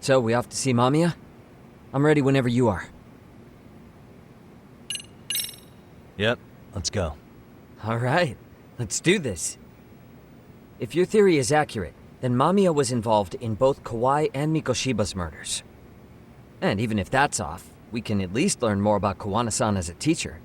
So, we off to see Mamiya? I'm ready whenever you are. Yep, let's go. Alright, let's do this. If your theory is accurate, then Mamiya was involved in both Kawai and Mikoshiba's murders. And even if that's off, we can at least learn more about Kawana-san as a teacher.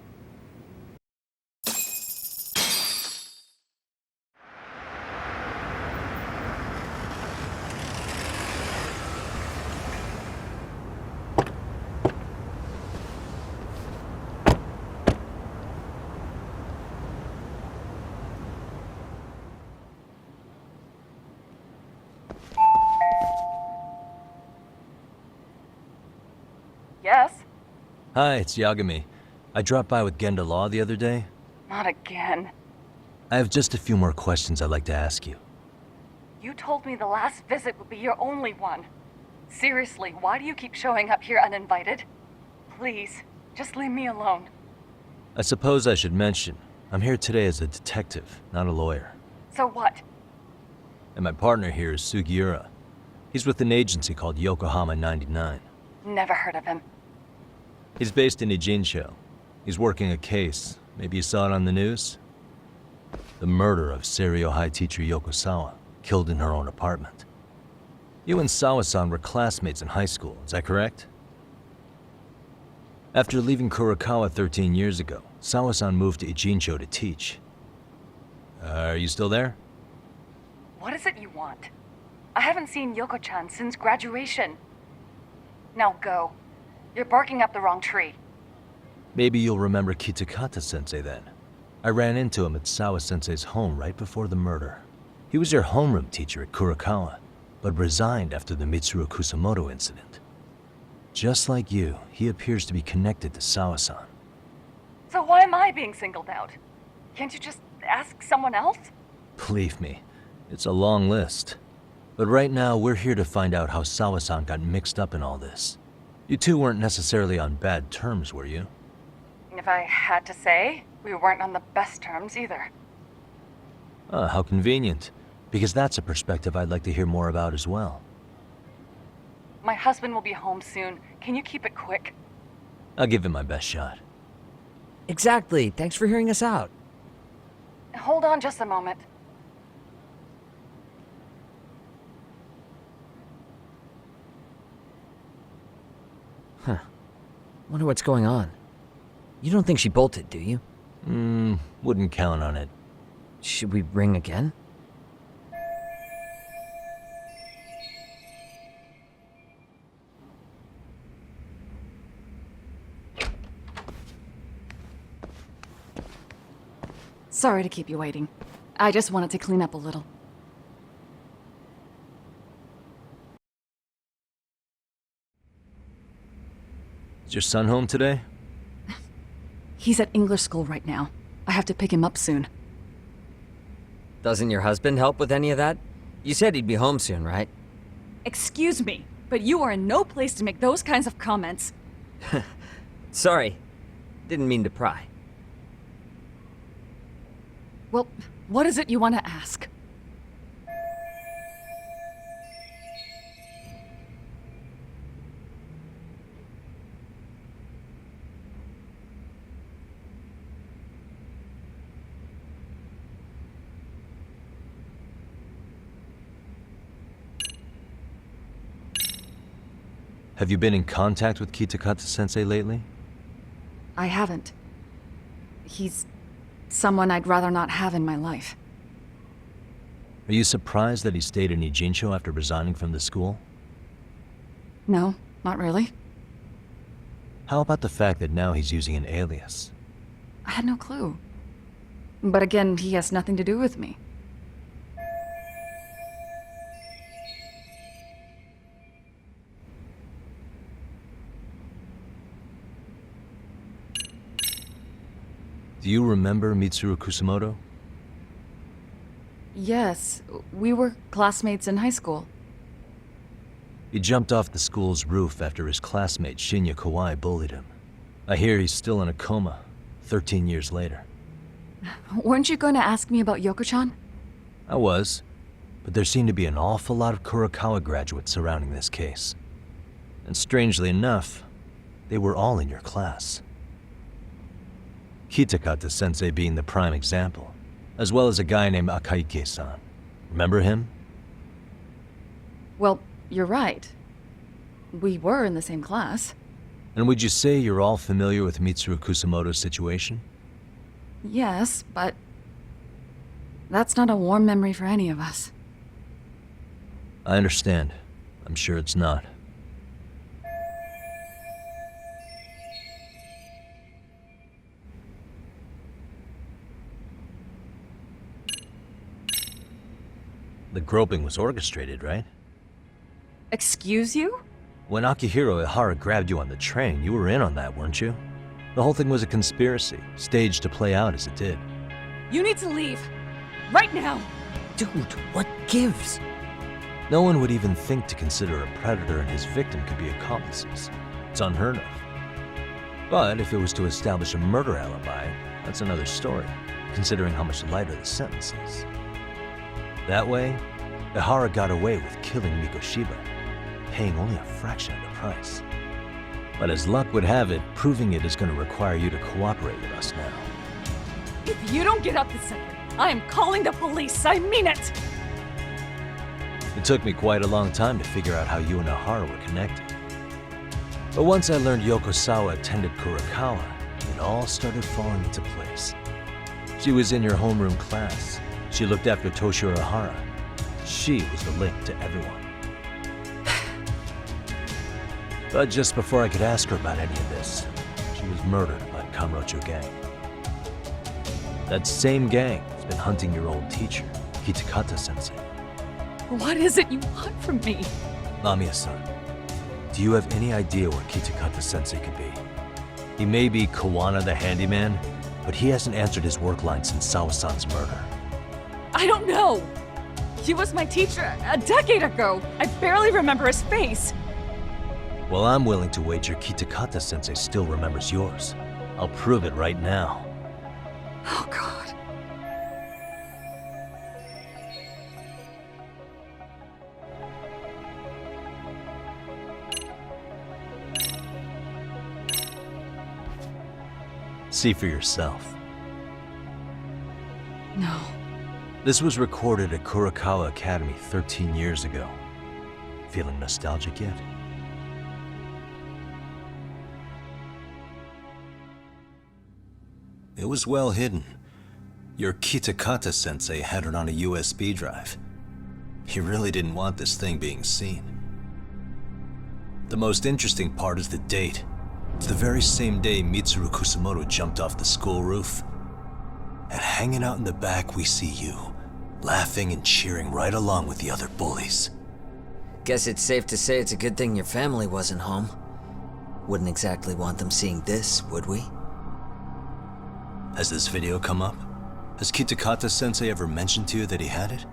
Yes? Hi, it's Yagami. I dropped by with Genda Law the other day. Not again. I have just a few more questions I'd like to ask you. You told me the last visit would be your only one. Seriously, why do you keep showing up here uninvited? Please, just leave me alone. I suppose I should mention, I'm here today as a detective, not a lawyer. So what? And my partner here is Sugiura. He's with an agency called Yokohama 99. Never heard of him. He's based in Ijincho. He's working a case. Maybe you saw it on the news? The murder of Seiryo High teacher Yoko Sawa, killed in her own apartment. You and Sawa-san were classmates in high school, is that correct? After leaving Kurokawa 13 years ago, Sawa-san moved to Ijincho to teach. Are you still there? What is it you want? I haven't seen Yoko-chan since graduation. Now go. You're barking up the wrong tree. Maybe you'll remember Kitakata-sensei then. I ran into him at Sawa-sensei's home right before the murder. He was your homeroom teacher at Kurokawa, but resigned after the Mitsuru Kusamoto incident. Just like you, he appears to be connected to Sawa-san. So why am I being singled out? Can't you just ask someone else? Believe me, it's a long list. But right now, we're here to find out how Sawa-san got mixed up in all this. You two weren't necessarily on bad terms, were you? If I had to say, we weren't on the best terms either. Ah, how convenient. Because that's a perspective I'd like to hear more about as well. My husband will be home soon. Can you keep it quick? I'll give it my best shot. Exactly, thanks for hearing us out. Hold on just a moment. Huh. Wonder what's going on. You don't think she bolted, do you? Wouldn't count on it. Should we ring again? Sorry to keep you waiting. I just wanted to clean up a little. Is your son home today? He's at English school right now. I have to pick him up soon. Doesn't your husband help with any of that? You said he'd be home soon, right? Excuse me, but you are in no place to make those kinds of comments. Sorry. Didn't mean to pry. Well, what is it you want to ask? Have you been in contact with Kitakata-sensei lately? I haven't. He's someone I'd rather not have in my life. Are you surprised that he stayed in Ijincho after resigning from the school? No, not really. How about the fact that now he's using an alias? I had no clue. But again, he has nothing to do with me. Do you remember Mitsuru Kusamoto? Yes, we were classmates in high school. He jumped off the school's roof after his classmate Shinya Kawai bullied him. I hear he's still in a coma, 13 years later. Weren't you going to ask me about Yoko-chan? I was, but there seemed to be an awful lot of Kurokawa graduates surrounding this case. And strangely enough, they were all in your class. Kitakata-sensei being the prime example, as well as a guy named Akaike-san. Remember him? Well, you're right. We were in the same class. And would you say you're all familiar with Mitsuru Kusamoto's situation? Yes, but that's not a warm memory for any of us. I understand. I'm sure it's not. The groping was orchestrated, right? Excuse you? When Akihiro Ihara grabbed you on the train, you were in on that, weren't you? The whole thing was a conspiracy, staged to play out as it did. You need to leave. Right now! Dude, what gives? No one would even think to consider a predator and his victim could be accomplices. It's unheard of. But if it was to establish a murder alibi, that's another story, considering how much lighter the sentence is. That way, Ihara got away with killing Mikoshiba, paying only a fraction of the price. But as luck would have it, proving it is going to require you to cooperate with us now. If you don't get up this second, I am calling the police. I mean it! It took me quite a long time to figure out how you and Ihara were connected. But once I learned Yokosawa attended Kurakawa, it all started falling into place. She was in your homeroom class. She looked after Toshiro Ihara. She was the link to everyone. But just before I could ask her about any of this, she was murdered by the Kamurocho gang. That same gang has been hunting your old teacher, Kitakata-sensei. What is it you want from me? Mamiya-san, do you have any idea where Kitakata-sensei could be? He may be Kawana the handyman, but he hasn't answered his work line since Sawa-san's murder. I don't know. He was my teacher a decade ago. I barely remember his face. Well, I'm willing to wager Kitakata-sensei still remembers yours. I'll prove it right now. Oh, God. See for yourself. No. This was recorded at Kurakawa Academy 13 years ago. Feeling nostalgic yet? It was well hidden. Your Kitakata-sensei had it on a USB drive. He really didn't want this thing being seen. The most interesting part is the date. It's the very same day Mitsuru Kusamoto jumped off the school roof. And hanging out in the back, we see you, laughing and cheering right along with the other bullies. Guess it's safe to say it's a good thing your family wasn't home. Wouldn't exactly want them seeing this, would we? Has this video come up? Has Kitakata-sensei ever mentioned to you that he had it?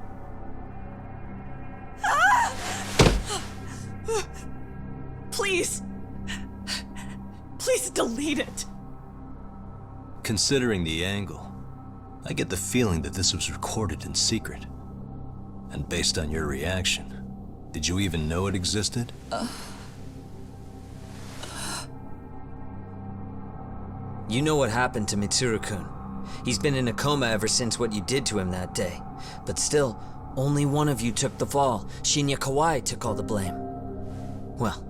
Please. Please delete it. Considering the angle, I get the feeling that this was recorded in secret. And based on your reaction, did you even know it existed? You know what happened to Mitsuru-kun. He's been in a coma ever since what you did to him that day. But still, only one of you took the fall. Shinya Kawai took all the blame. Well,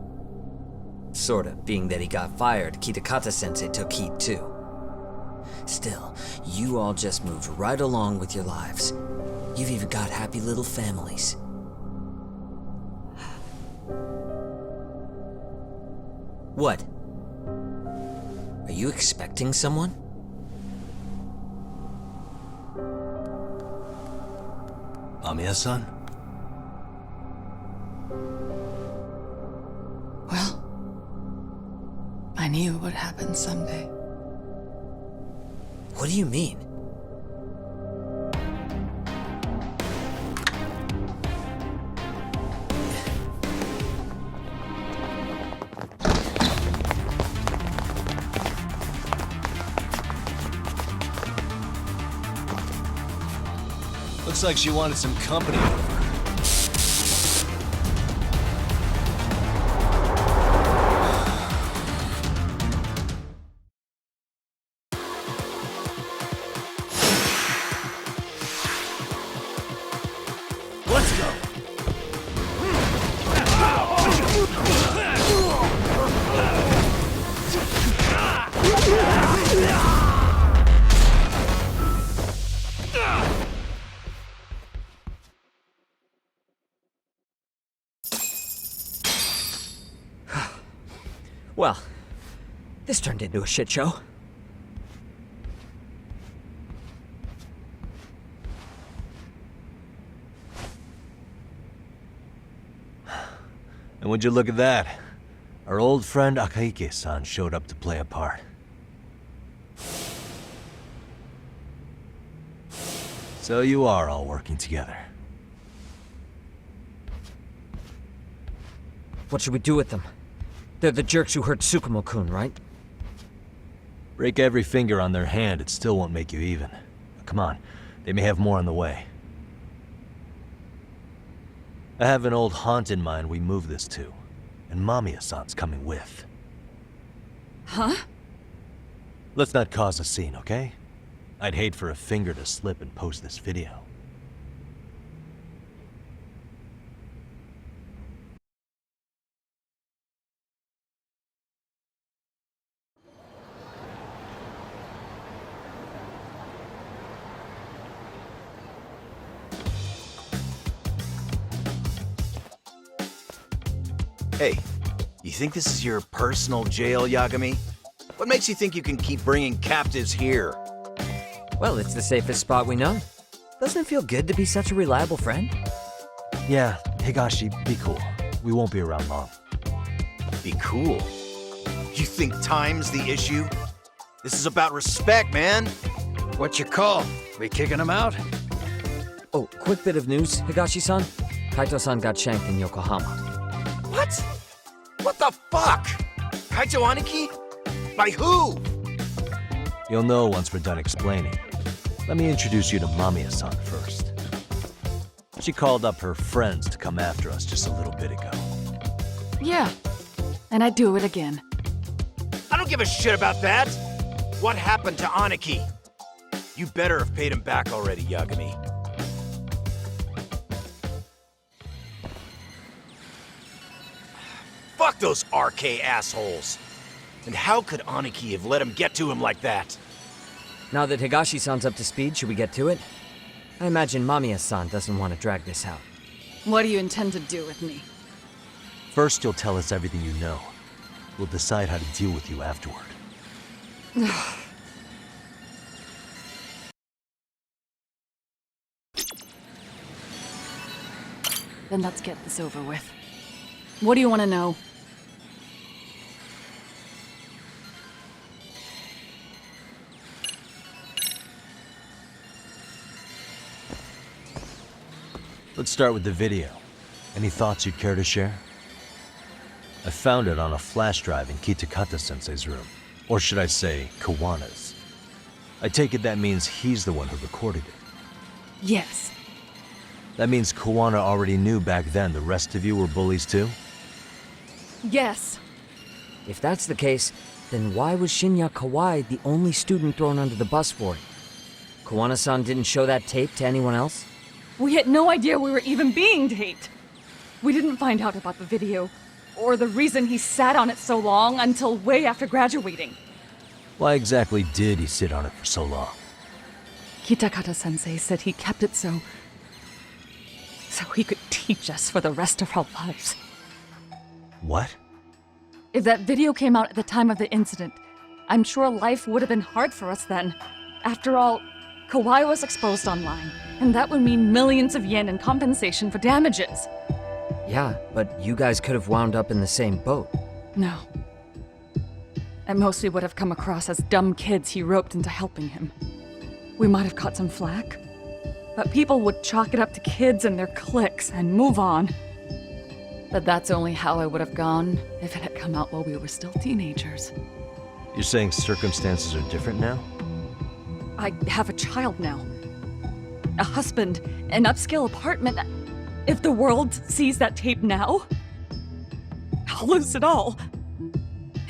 sorta, being that he got fired, Kitakata-sensei took heat too. Still, you all just moved right along with your lives. You've even got happy little families. What? Are you expecting someone? Mamiya-san? Well, I knew it would happen someday. What do you mean? Looks like she wanted some company over. Well, this turned into a shit show. And would you look at that? Our old friend Akahike-san showed up to play a part. So you are all working together. What should we do with them? They're the jerks who hurt Tsukumo-kun, right? Break every finger on their hand, it still won't make you even. Come on, they may have more on the way. I have an old haunt in mind we move this to, and Mamiya-san's coming with. Huh? Let's not cause a scene, okay? I'd hate for a finger to slip and post this video. Hey, you think this is your personal jail, Yagami? What makes you think you can keep bringing captives here? Well, it's the safest spot we know. Doesn't it feel good to be such a reliable friend? Yeah, Higashi, be cool. We won't be around long. Be cool. You think time's the issue? This is about respect, man. What you call? We kicking him out? Oh, quick bit of news, Higashi-san. Kaito-san got shanked in Yokohama. What? What the fuck? Kaito Aniki? By who? You'll know once we're done explaining. Let me introduce you to Mamiya-san first. She called up her friends to come after us just a little bit ago. Yeah. And I'd do it again. I don't give a shit about that. What happened to Aniki? You better have paid him back already, Yagami. Fuck those RK assholes. And how could Aniki have let him get to him like that? Now that Higashi-san's up to speed, should we get to it? I imagine Mamiya-san doesn't want to drag this out. What do you intend to do with me? First, you'll tell us everything you know. We'll decide how to deal with you afterward. Then let's get this over with. What do you want to know? Let's start with the video. Any thoughts you'd care to share? I found it on a flash drive in Kitakata-sensei's room. Or should I say, Kawana's. I take it that means he's the one who recorded it. Yes. That means Kawana already knew back then the rest of you were bullies too? Yes. If that's the case, then why was Shinya Kawai the only student thrown under the bus for it? Kawana-san didn't show that tape to anyone else? We had no idea we were even being taped. We didn't find out about the video, or the reason he sat on it so long until way after graduating. Why exactly did he sit on it for so long? Kitakata-sensei said he kept it so he could teach us for the rest of our lives. What? If that video came out at the time of the incident, I'm sure life would have been hard for us then. After all, Kawai was exposed online, and that would mean millions of yen in compensation for damages. Yeah, but you guys could have wound up in the same boat. No. At most, we would have come across as dumb kids he roped into helping him. We might have caught some flack, but people would chalk it up to kids and their cliques and move on. But that's only how I would have gone if it had come out while we were still teenagers. You're saying circumstances are different now? I have a child now. A husband, an upscale apartment. If the world sees that tape now, I'll lose it all.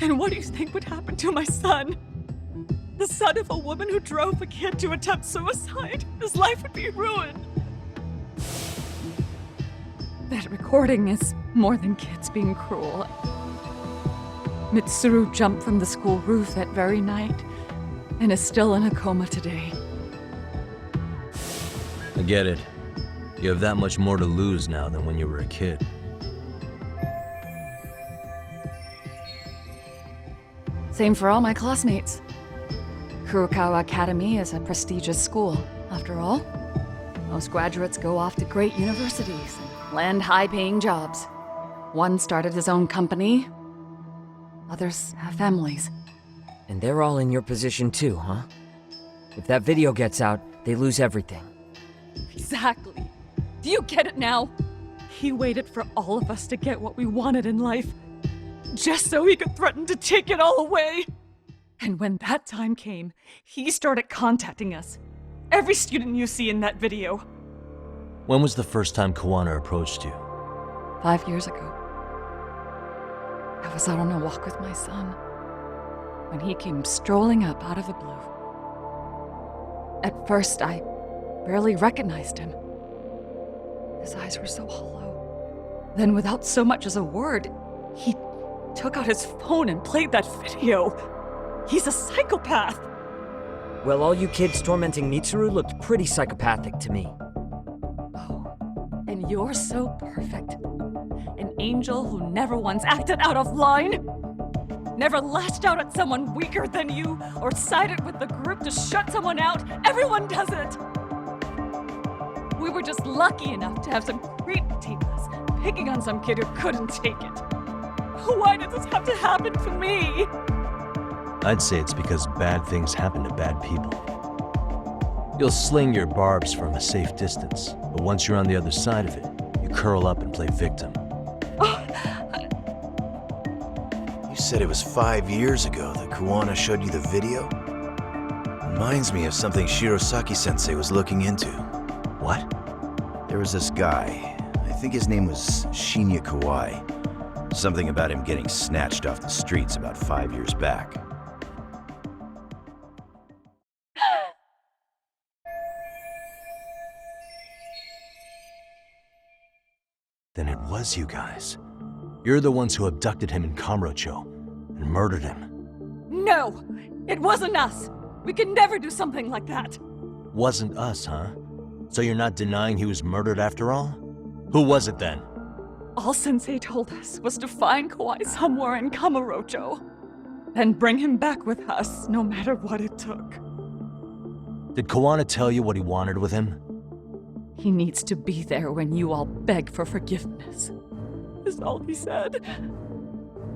And what do you think would happen to my son? The son of a woman who drove a kid to attempt suicide. His life would be ruined. That recording is more than kids being cruel. Mitsuru jumped from the school roof that very night and is still in a coma today. I get it. You have that much more to lose now than when you were a kid. Same for all my classmates. Kurokawa Academy is a prestigious school, after all. Most graduates go off to great universities and land high-paying jobs. One started his own company. Others have families. And they're all in your position too, huh? If that video gets out, they lose everything. Exactly. Do you get it now? He waited for all of us to get what we wanted in life, just so he could threaten to take it all away. And when that time came, he started contacting us. Every student you see in that video. When was the first time Kawana approached you? 5 years ago. I was out on a walk with my son when he came strolling up out of the blue. At first, I barely recognized him. His eyes were so hollow. Then, without so much as a word, he took out his phone and played that video. He's a psychopath. Well, all you kids tormenting Mitsuru looked pretty psychopathic to me. Oh, and you're so perfect. An angel who never once acted out of line. Never lashed out at someone weaker than you, or sided with the group to shut someone out. Everyone does it! We were just lucky enough to have some creep tape us, picking on some kid who couldn't take it. Why did this have to happen to me? I'd say it's because bad things happen to bad people. You'll sling your barbs from a safe distance, but once you're on the other side of it, you curl up and play victim. You said it was 5 years ago that Kawana showed you the video? Reminds me of something Shirosaki-sensei was looking into. What? There was this guy, I think his name was Shinya Kawai. Something about him getting snatched off the streets about 5 years back. Then it was you guys. You're the ones who abducted him in Kamurocho and murdered him. No! It wasn't us! We could never do something like that! Wasn't us, huh? So you're not denying he was murdered after all? Who was it then? All Sensei told us was to find Kawai somewhere in Kamurocho, and bring him back with us, no matter what it took. Did Kawana tell you what he wanted with him? He needs to be there when you all beg for forgiveness, is all he said.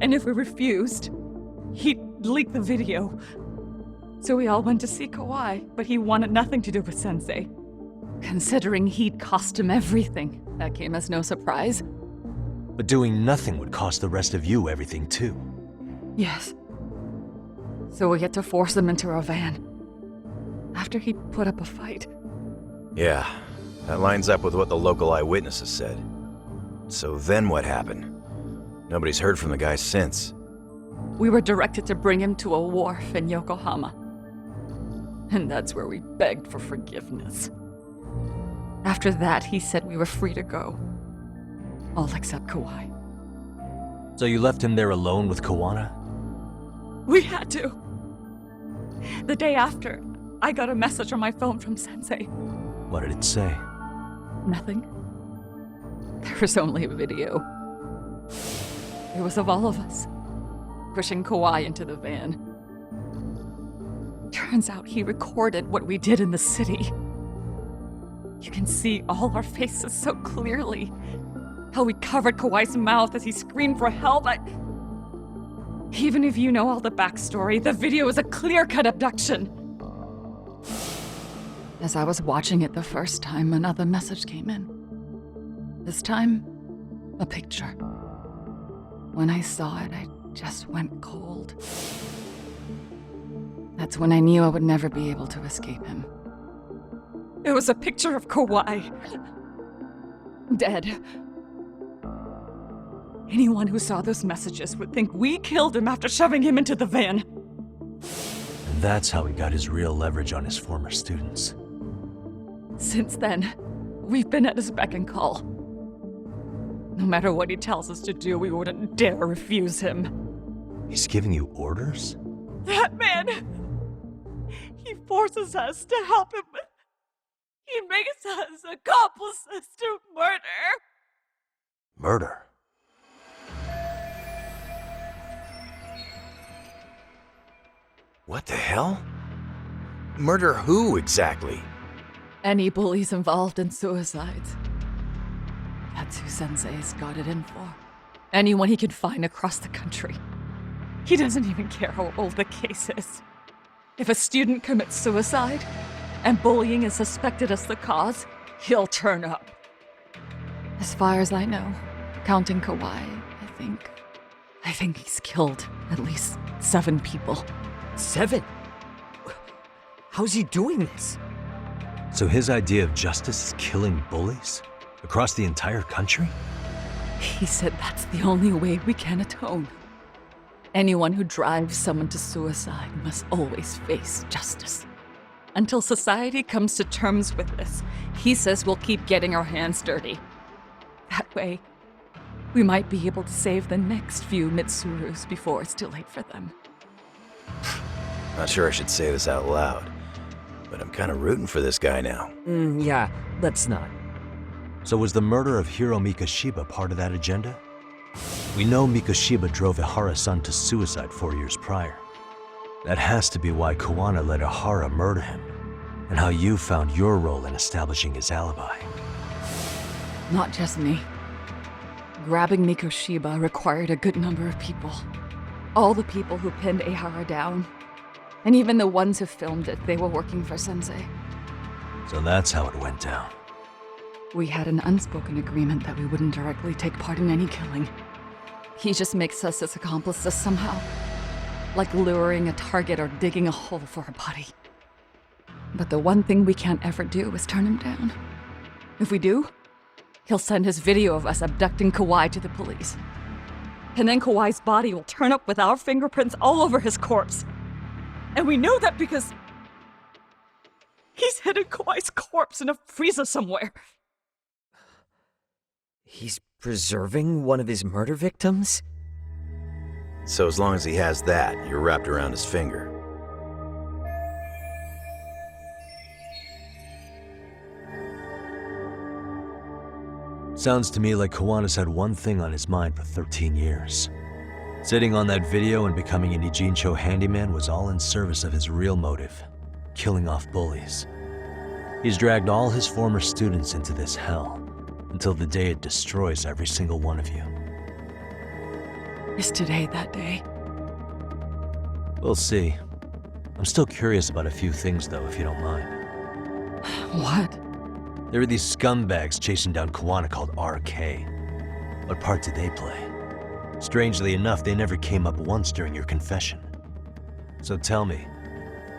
And if we refused, he'd leak the video. So we all went to see Kawai, but he wanted nothing to do with Sensei. Considering he'd cost him everything, that came as no surprise. But doing nothing would cost the rest of you everything too. Yes. So we had to force him into our van. After he put up a fight. Yeah, that lines up with what the local eyewitnesses said. So then what happened? Nobody's heard from the guy since. We were directed to bring him to a wharf in Yokohama. And that's where we begged for forgiveness. After that, he said we were free to go. All except Kawai. So you left him there alone with Kawana? We had to. The day after, I got a message on my phone from Sensei. What did it say? Nothing. There was only a video. It was of all of us, pushing Kawai into the van. Turns out he recorded what we did in the city. You can see all our faces so clearly. How we covered Kawai's mouth as he screamed for help. Even if you know all the backstory, the video is a clear-cut abduction. As I was watching it the first time, another message came in. This time, a picture. When I saw it, I just went cold. That's when I knew I would never be able to escape him. It was a picture of Kawai. Dead. Anyone who saw those messages would think we killed him after shoving him into the van. And that's how he got his real leverage on his former students. Since then, we've been at his beck and call. No matter what he tells us to do, we wouldn't dare refuse him. He's giving you orders? That man! He forces us to help him. He makes us accomplices to murder. Murder? What the hell? Murder who exactly? Any bullies involved in suicides. That's who Sensei's got it in for. Anyone he can find across the country. He doesn't even care how old the case is. If a student commits suicide, and bullying is suspected as the cause, he'll turn up. As far as I know, counting Kawai, I think he's killed at least 7 people. 7? How's he doing this? So his idea of justice is killing bullies? Across the entire country? He said that's the only way we can atone. Anyone who drives someone to suicide must always face justice. Until society comes to terms with this, he says we'll keep getting our hands dirty. That way, we might be able to save the next few Mitsurus before it's too late for them. Not sure I should say this out loud, but I'm kind of rooting for this guy now. Yeah, let's not. So was the murder of Hiro Mikoshiba part of that agenda? We know Mikoshiba drove Ihara-san to suicide 4 years prior. That has to be why Kuwana let Ihara murder him, and how you found your role in establishing his alibi. Not just me. Grabbing Mikoshiba required a good number of people. All the people who pinned Ihara down. And even the ones who filmed it, they were working for Sensei. So that's how it went down. We had an unspoken agreement that we wouldn't directly take part in any killing. He just makes us his accomplices somehow. Like luring a target or digging a hole for a body. But the one thing we can't ever do is turn him down. If we do, he'll send his video of us abducting Kawai to the police. And then Kawai's body will turn up with our fingerprints all over his corpse. And we know that because he's hidden Kawai's corpse in a freezer somewhere. He's preserving one of his murder victims? So as long as he has that, you're wrapped around his finger. Sounds to me like Kawana's had one thing on his mind for 13 years. Sitting on that video and becoming an Ijincho handyman was all in service of his real motive, killing off bullies. He's dragged all his former students into this hell, until the day it destroys every single one of you. Is today that day? We'll see. I'm still curious about a few things though, if you don't mind. What? There are these scumbags chasing down Kuwana called RK. What part did they play? Strangely enough, they never came up once during your confession. So tell me,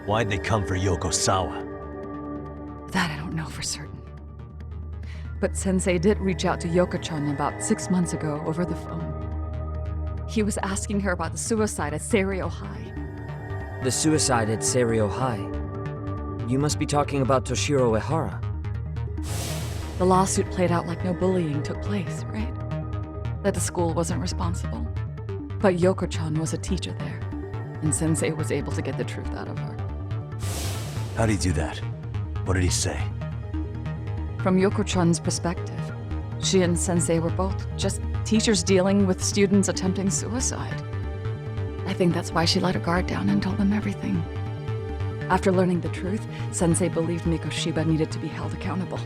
why'd they come for Yokosawa? That I don't know for certain. But Sensei did reach out to Yoko-chan about 6 months ago over the phone. He was asking her about the suicide at Seiryo High. The suicide at Seiryo High. You must be talking about Toshiro Ihara. The lawsuit played out like no bullying took place, right? That the school wasn't responsible. But Yoko-chan was a teacher there, and Sensei was able to get the truth out of her. How'd he do that? What did he say? From Yoko-chan's perspective, she and Sensei were both just teachers dealing with students attempting suicide. I think that's why she let her guard down and told them everything. After learning the truth, Sensei believed Mikoshiba needed to be held accountable.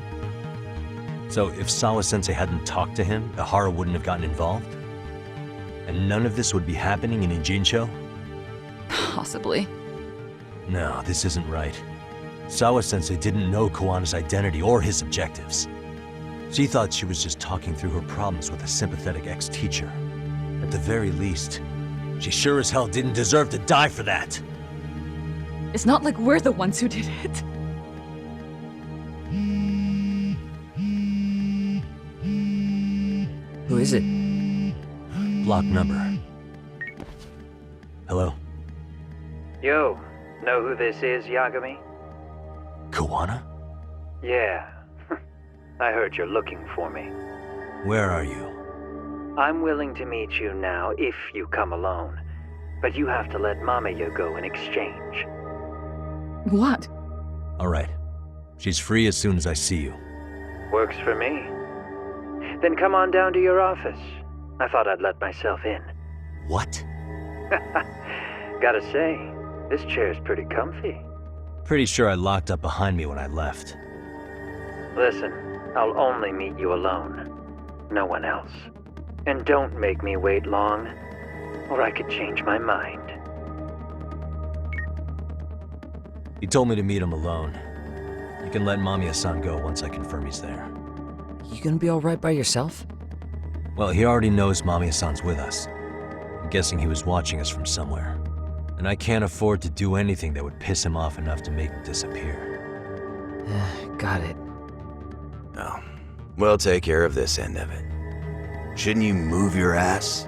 So if Sawa-sensei hadn't talked to him, Ihara wouldn't have gotten involved? And none of this would be happening in Ijincho? Possibly. No, this isn't right. Sawa-sensei didn't know Kawana's identity or his objectives. She thought she was just talking through her problems with a sympathetic ex-teacher. At the very least, she sure as hell didn't deserve to die for that. It's not like we're the ones who did it. Who is it? Block number. Hello? Yo, know who this is, Yagami? Kawana? Yeah. I heard you're looking for me. Where are you? I'm willing to meet you now if you come alone. But you have to let Mamayo go in exchange. What? All right. She's free as soon as I see you. Works for me. Then come on down to your office. I thought I'd let myself in. What? Gotta say, This chair's pretty comfy. Pretty sure I locked up behind me when I left. Listen, I'll only meet you alone. No one else. And don't make me wait long, or I could change my mind. He told me to meet him alone. You can let Mamiya-san go once I confirm he's there. You gonna be alright by yourself? Well, he already knows Mamiya-san's with us. I'm guessing he was watching us from somewhere. And I can't afford to do anything that would piss him off enough to make him disappear. Got it. Oh, we'll take care of this end of it. Shouldn't you move your ass?